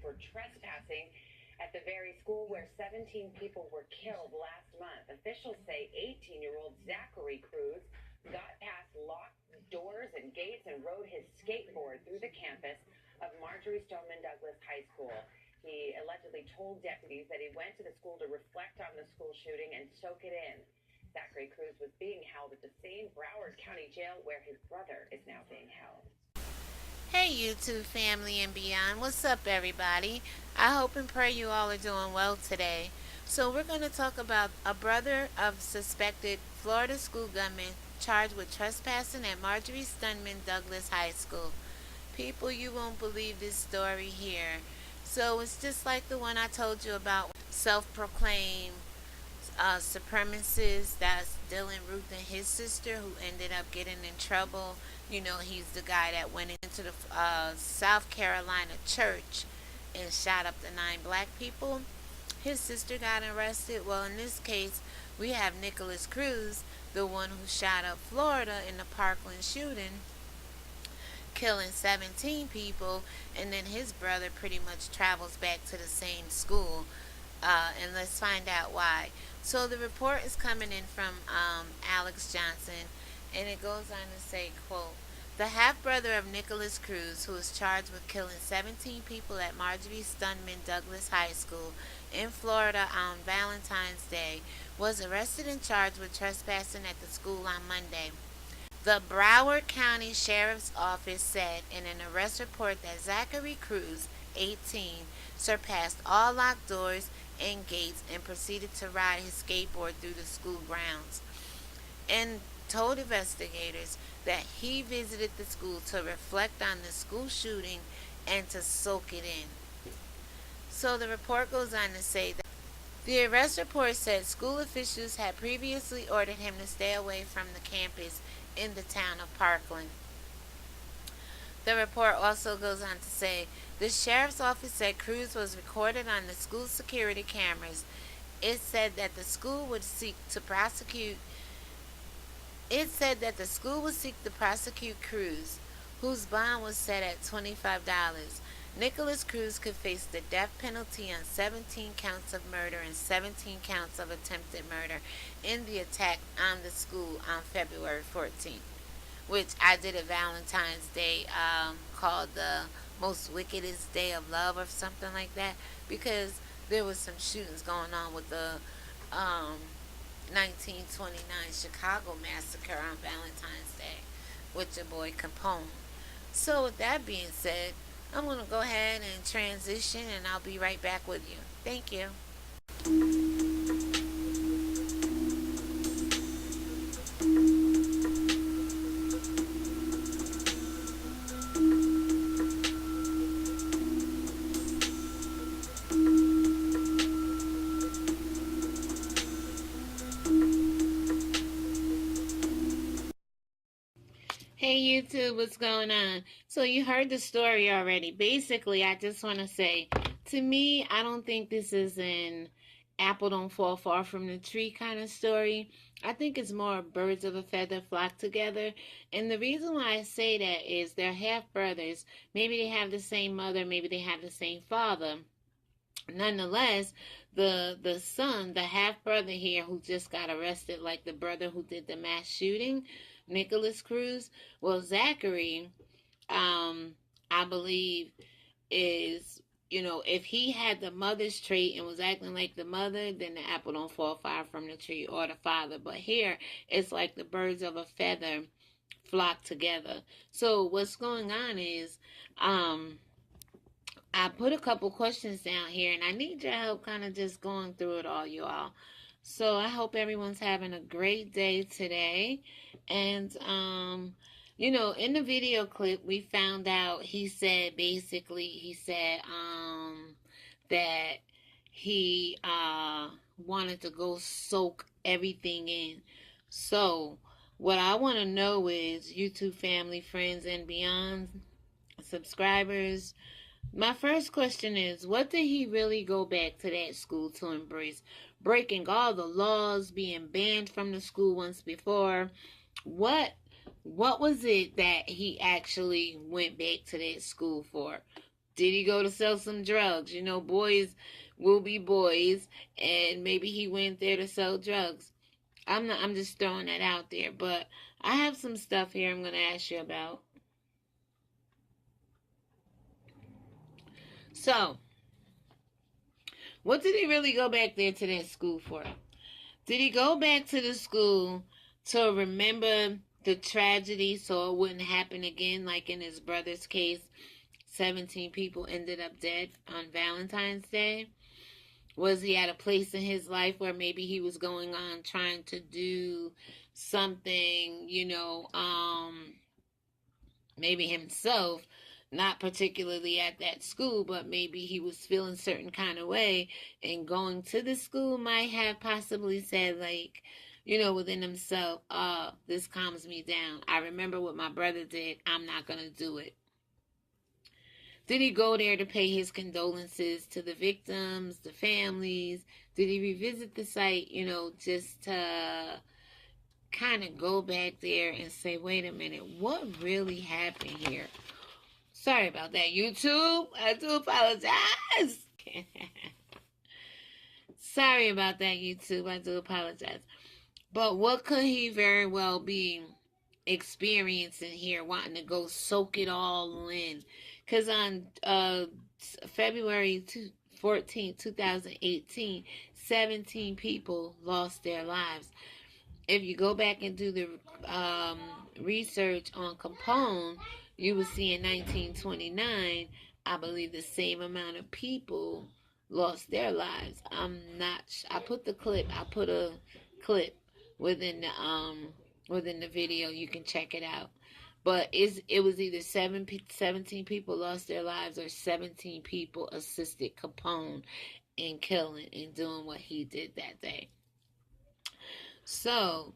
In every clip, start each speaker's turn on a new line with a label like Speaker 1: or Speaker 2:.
Speaker 1: for trespassing at the very school where 17 people were killed last month. Officials say 18-year-old Zachary Cruz got past locked doors and gates and rode his skateboard through the campus of Marjorie Stoneman Douglas High School. He allegedly told deputies that he went to the school to reflect on the school shooting and soak it in. Zachary Cruz was being held at the same Broward County jail where his brother is now being held.
Speaker 2: Hey, YouTube family and beyond. What's up, everybody? I hope and pray you all are doing well today. So, we're going to talk about a brother of suspected Florida school gunman charged with trespassing at Marjorie Stoneman Douglas High School. People, you won't believe this story here. So, it's just like the one I told you about, self proclaimed supremacists. That's Dylan Ruth and his sister, who ended up getting in trouble. You know, he's the guy that went into the South Carolina church and shot up the 9 black people. His sister got arrested. Well, in this case, we have Nicholas Cruz, the one who shot up Florida in the Parkland shooting, killing 17 people, and then his brother pretty much travels back to the same school. And let's find out why. So the report is coming in from Alex Johnson, and it goes on to say, quote, the half-brother of Nicholas Cruz, who is charged with killing 17 people at Marjorie Stoneman Douglas High School in Florida on Valentine's Day, was arrested and charged with trespassing at the school on Monday. The Broward County Sheriff's Office said in an arrest report that Zachary Cruz, 18, surpassed all locked doors and gates and proceeded to ride his skateboard through the school grounds, and told investigators that he visited the school to reflect on the school shooting and to soak it in. So the report goes on to say that the arrest report said school officials had previously ordered him to stay away from the campus in the town of Parkland. The report also goes on to say the sheriff's office said Cruz was recorded on the school security cameras. It said that the school would seek to prosecute Cruz, whose bond was set at $25. Nicholas Cruz could face the death penalty on 17 counts of murder and 17 counts of attempted murder in the attack on the school on February 14th, which I did a Valentine's Day called the most wickedest day of love or something like that, because there was some shootings going on with the 1929 Chicago massacre on Valentine's Day with your boy Capone. So with that being said, I'm going to go ahead and transition, and I'll be right back with you. Thank you. Hey YouTube, what's going on? So you heard the story already. Basically, I just want to say, to me, I don't think this is an apple don't fall far from the tree kind of story. I think it's more birds of a feather flock together. And the reason why I say that is they're half brothers. Maybe they have the same mother, maybe they have the same father. Nonetheless, the son, the half brother here who just got arrested, like the brother who did the mass shooting, Nicholas Cruz, well, Zachary, I believe is, if he had the mother's trait and was acting like the mother, then the apple don't fall far from the tree, or the father. But here, it's like the birds of a feather flock together. So what's going on is, I put a couple questions down here, and I need your help kind of just going through it all, you all. So I hope everyone's having a great day today. And, in the video clip, we found out he said that he wanted to go soak everything in. So what I want to know is, YouTube family, friends, and beyond, subscribers, my first question is, what did he really go back to that school to embrace? Breaking all the laws, being banned from the school once before. What was it that he actually went back to that school for? Did he go to sell some drugs? You know, boys will be boys, and maybe he went there to sell drugs. I'm just throwing that out there, but I have some stuff here I'm going to ask you about. So, what did he really go back there to that school for? Did he go back to the school to remember the tragedy so it wouldn't happen again, like in his brother's case? 17 people ended up dead on Valentine's Day. Was he at a place in his life where maybe he was going on trying to do something, maybe himself, not particularly at that school, but maybe he was feeling certain kind of way, and going to the school might have possibly said, like, within himself, this calms me down. I remember what my brother did. I'm not going to do it. Did he go there to pay his condolences to the victims, the families? Did he revisit the site, just to kind of go back there and say, wait a minute, what really happened here? Sorry about that, YouTube. I do apologize. Sorry about that, YouTube. I do apologize. But what could he very well be experiencing here, wanting to go soak it all in? Because on February 14, 2018, 17 people lost their lives. If you go back and do the research on Capone, you will see in 1929, I believe the same amount of people lost their lives. I put a clip within the video. You can check it out. But it was either 17 people lost their lives or 17 people assisted Capone in killing and doing what he did that day. So,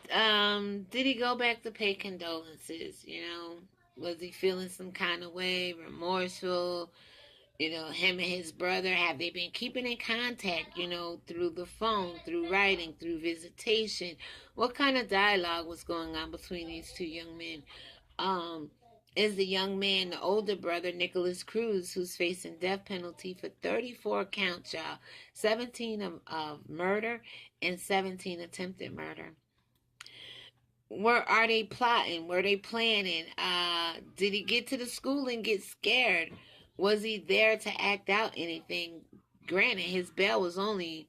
Speaker 2: did he go back to pay condolences? Was he feeling some kind of way, remorseful? Him and his brother, have they been keeping in contact, through the phone, through writing, through visitation? What kind of dialogue was going on between these two young men? Is the young man the older brother, Nicholas Cruz, who's facing death penalty for 34 counts, y'all. 17 of murder and 17 attempted murder. Are they plotting? Were they planning? Did he get to the school and get scared? Was he there to act out anything? Granted, his bail was only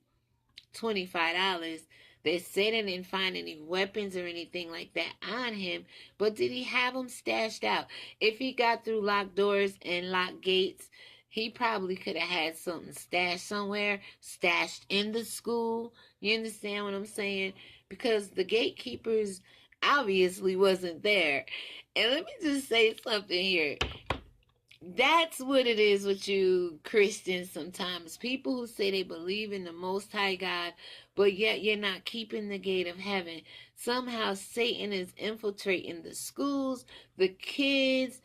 Speaker 2: $25. They said they didn't find any weapons or anything like that on him, but did he have them stashed out? If he got through locked doors and locked gates, he probably could have had something stashed somewhere, stashed in the school. You understand what I'm saying? Because the gatekeepers obviously wasn't there. And let me just say something here. That's what it is with you Christians sometimes. People who say they believe in the Most High God, but yet you're not keeping the gate of heaven. Somehow Satan is infiltrating the schools, the kids.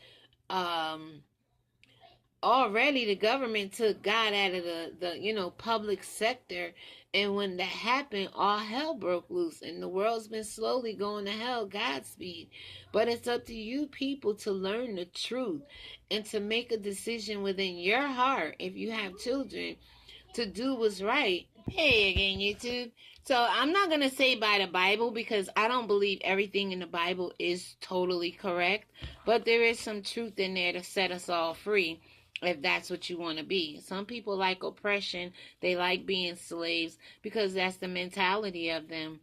Speaker 2: Already the government took God out of the public sector. And when that happened, all hell broke loose. And the world's been slowly going to hell, Godspeed. But it's up to you people to learn the truth and to make a decision within your heart, if you have children, to do what's right. Hey again, YouTube. So I'm not going to say by the Bible, because I don't believe everything in the Bible is totally correct. But there is some truth in there to set us all free, if that's what you want to be. Some people like oppression. They like being slaves because that's the mentality of them.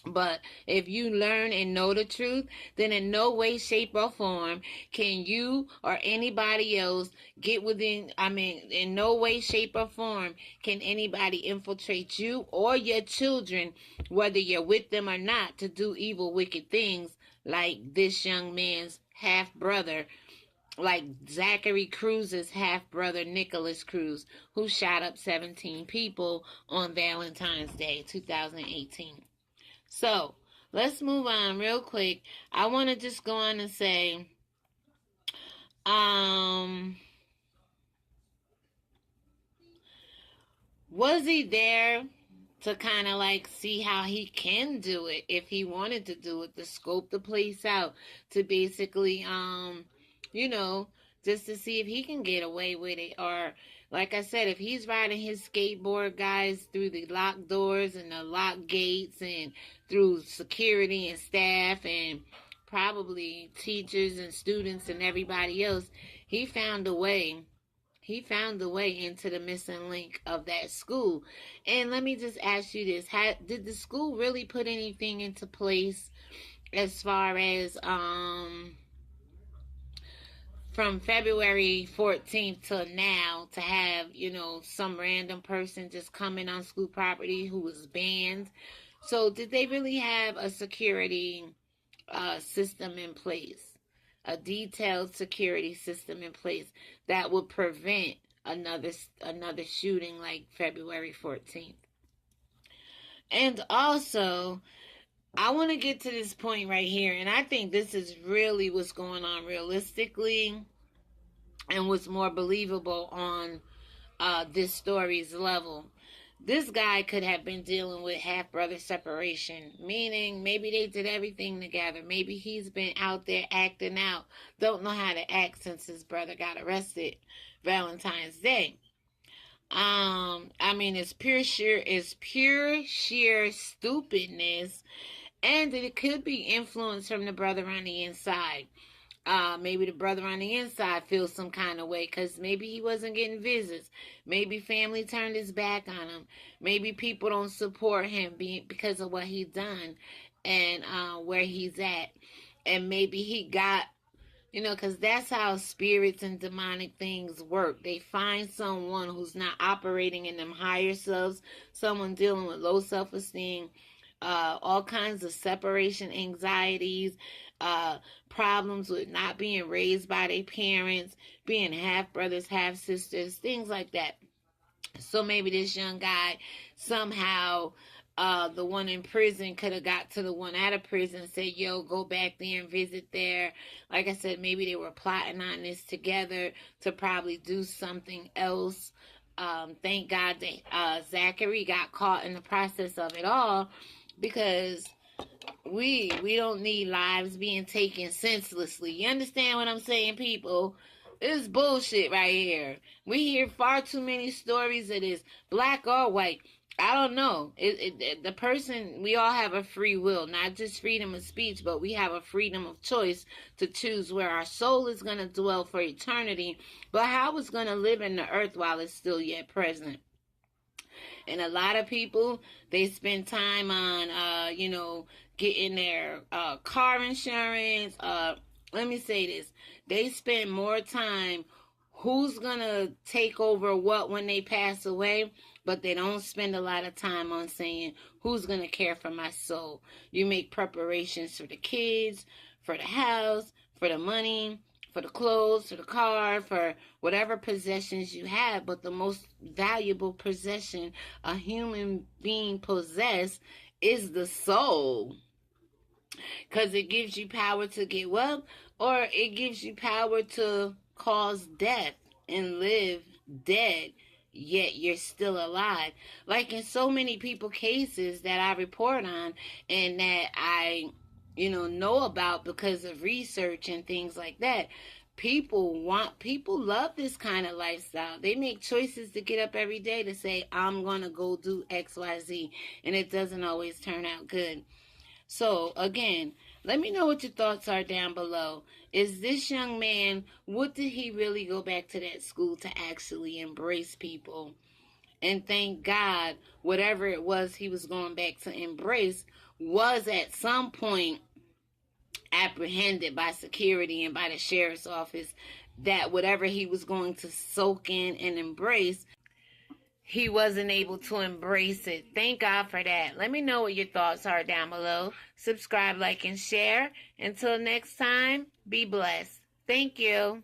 Speaker 2: But if you learn and know the truth, then in no way, shape, or form can you or anybody else in no way, shape, or form can anybody infiltrate you or your children, whether you're with them or not, to do evil, wicked things like this young man's half-brother, like Zachary Cruz's half-brother, Nicholas Cruz, who shot up 17 people on Valentine's Day, 2018. So, let's move on real quick. I want to just go on and say, was he there to kind of like see how he can do it, if he wanted to do it, to scope the place out, to basically, just to see if he can get away with it. Or, like I said, if he's riding his skateboard guys through the locked doors and the locked gates and through security and staff and probably teachers and students and everybody else, he found a way. He found the way into the missing link of that school. And let me just ask you this. Did the school really put anything into place as far as from February 14th to now to have, some random person just coming on school property who was banned? So did they really have a security system in place? A detailed security system in place that would prevent another shooting like February 14th. And also, I want to get to this point right here, and I think this is really what's going on realistically and what's more believable on this story's level. This guy could have been dealing with half-brother separation, meaning maybe they did everything together. Maybe he's been out there acting out, don't know how to act since his brother got arrested Valentine's Day. It's pure sheer stupidness, and it could be influence from the brother on the inside. Maybe the brother on the inside feels some kind of way because maybe he wasn't getting visits. Maybe family turned his back on him. Maybe people don't support him because of what he's done and where he's at. And maybe he got, because that's how spirits and demonic things work. They find someone who's not operating in them higher selves, someone dealing with low self-esteem, all kinds of separation anxieties, problems with not being raised by their parents, being half brothers, half sisters, things like that. So maybe this young guy somehow, the one in prison could have got to the one out of prison and said, yo, go back there and visit there. Like I said, maybe they were plotting on this together to probably do something else. Thank God that Zachary got caught in the process of it all, because we don't need lives being taken senselessly. You understand what I'm saying, people? This is bullshit right here. We hear far too many stories of this, black or white. I don't know. The person, we all have a free will, not just freedom of speech, but we have a freedom of choice to choose where our soul is going to dwell for eternity, but how it's going to live in the earth while it's still yet present. And a lot of people, they spend time on, getting their car insurance. Let me say this. They spend more time who's going to take over what when they pass away, but they don't spend a lot of time on saying who's going to care for my soul. You make preparations for the kids, for the house, for the money, for the clothes, for the car, for whatever possessions you have. But the most valuable possession a human being possesses is the soul. Because it gives you power to get wealth, or it gives you power to cause death and live dead, yet you're still alive. Like in so many people cases that I report on and that I know about because of research and things like that. People love this kind of lifestyle. They make choices to get up every day to say, I'm going to go do XYZ, and it doesn't always turn out good. So, again, let me know what your thoughts are down below. Is this young man, what did he really go back to that school to actually embrace people? And thank God, whatever it was he was going back to embrace was at some point apprehended by security and by the sheriff's office, that whatever he was going to soak in and embrace, he wasn't able to embrace it. Thank God for that. Let me know what your thoughts are down below. Subscribe, like, and share. Until next time, be blessed. Thank you.